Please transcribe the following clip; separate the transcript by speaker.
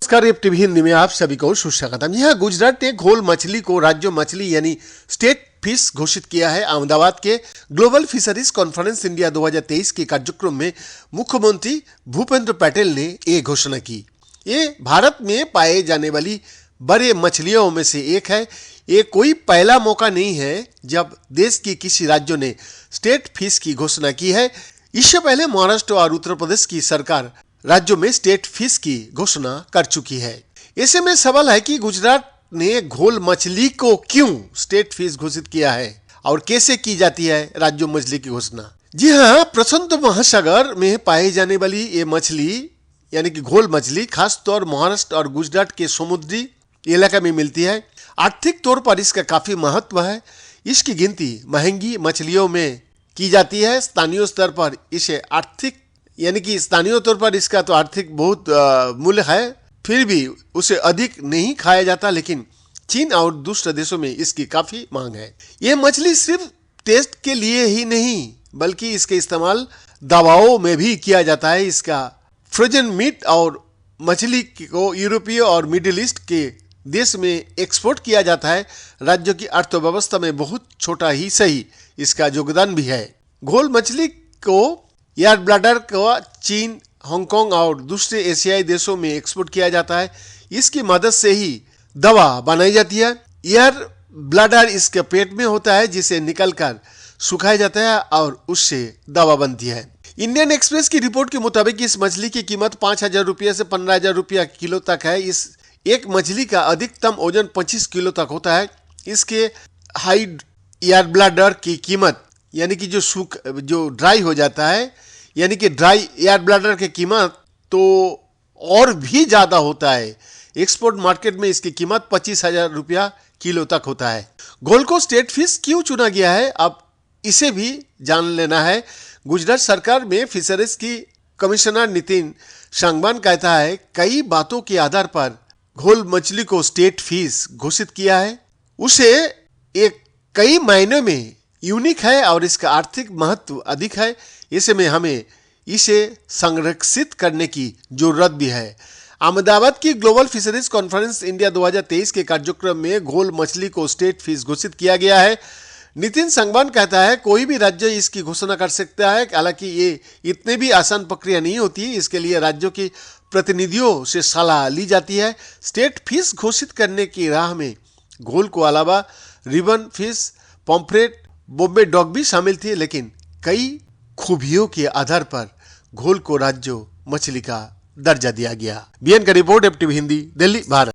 Speaker 1: नमस्कार, F TV Hindi में आप सभी को सुस्वागतम। यहाँ गुजरात ने घोल मछली को राज्य मछली यानी स्टेट फिश घोषित किया है। अहमदाबाद के ग्लोबल फिशरीज कॉन्फ्रेंस इंडिया 2023 के कार्यक्रम में मुख्यमंत्री भूपेंद्र पटेल ने ये घोषणा की। ये भारत में पाए जाने वाली बड़े मछलियों में से एक है। ये कोई पहला मौका नहीं है जब देश की किसी राज्यों ने स्टेट फिश की घोषणा की है। इससे पहले महाराष्ट्र और उत्तर प्रदेश की सरकार राज्यों में स्टेट फिश की घोषणा कर चुकी है। ऐसे में सवाल है कि गुजरात ने घोल मछली को क्यों स्टेट फिश घोषित किया है और कैसे की जाती है राज्य मछली की घोषणा। जी हाँ, प्रशांत महासागर में पाई जाने वाली ये मछली यानी कि घोल मछली खास तौर महाराष्ट्र और गुजरात के समुद्री इलाका में मिलती है। आर्थिक तौर पर इसका काफी महत्व है। इसकी गिनती महंगी मछलियों में की जाती है। स्थानीय स्तर पर इसे आर्थिक यानी कि स्थानीय तौर पर इसका तो आर्थिक बहुत मूल्य है, फिर भी उसे अधिक नहीं खाया जाता। लेकिन चीन और दूसरे देशों में इसकी काफी मांग है। यह मछली सिर्फ टेस्ट के लिए ही नहीं बल्कि इसके इस्तेमाल दवाओं में भी किया जाता है। इसका फ्रोजन मीट और मछली को यूरोपीय और मिडिल ईस्ट के देश में एक्सपोर्ट किया जाता है। राज्यों की अर्थव्यवस्था में बहुत छोटा ही सही इसका योगदान भी है। घोल मछली को एयर ब्लैडर को चीन, हांगकांग और दूसरे एशियाई देशों में एक्सपोर्ट किया जाता है। इसकी मदद से ही दवा बनाई जाती है। एयर ब्लैडर इसके पेट में होता है जिसे निकलकर सुखाया जाता है और उससे दवा बनती है। इंडियन एक्सप्रेस की रिपोर्ट के मुताबिक इस मछली की कीमत 5,000 रुपये से 15,000 रुपया किलो तक है। इस एक मछली का अधिकतम वजन 25 किलो तक होता है। इसके हाई एयर ब्लैडर की कीमत यानी कि जो ड्राई हो जाता है यानी कि ड्राई एयर ब्लैडर की कीमत तो और भी ज्यादा होता है। एक्सपोर्ट मार्केट में इसकी कीमत 25,000 रुपया किलो तक होता है। घोल को स्टेट फिश क्यों चुना गया है, अब इसे भी जान लेना है। गुजरात सरकार में फिशरीज की कमिश्नर नितिन सांगवान कहता है, कई बातों के आधार पर घोल मछली को स्टेट फिश घोषित किया है। उसे एक कई मायनों में यूनिक है और इसका आर्थिक महत्व अधिक है। ऐसे में हमें इसे संरक्षित करने की जरूरत भी है। अहमदाबाद की ग्लोबल फिशरीज कॉन्फ्रेंस इंडिया 2023 के कार्यक्रम में घोल मछली को स्टेट फिश घोषित किया गया है। नितिन सांगवान कहता है, कोई भी राज्य इसकी घोषणा कर सकता है। हालांकि ये इतने भी आसान प्रक्रिया नहीं होती। इसके लिए राज्यों के प्रतिनिधियों से सलाह ली जाती है। स्टेट फिश घोषित करने की राह में घोल को अलावा ribbon fish, pomfret, Bombay dog भी शामिल थे। लेकिन कई खूबियों के आधार पर घोल को राज्य मछली का दर्जा दिया गया। बीएन का report, F TV Hindi, Delhi, Bharat.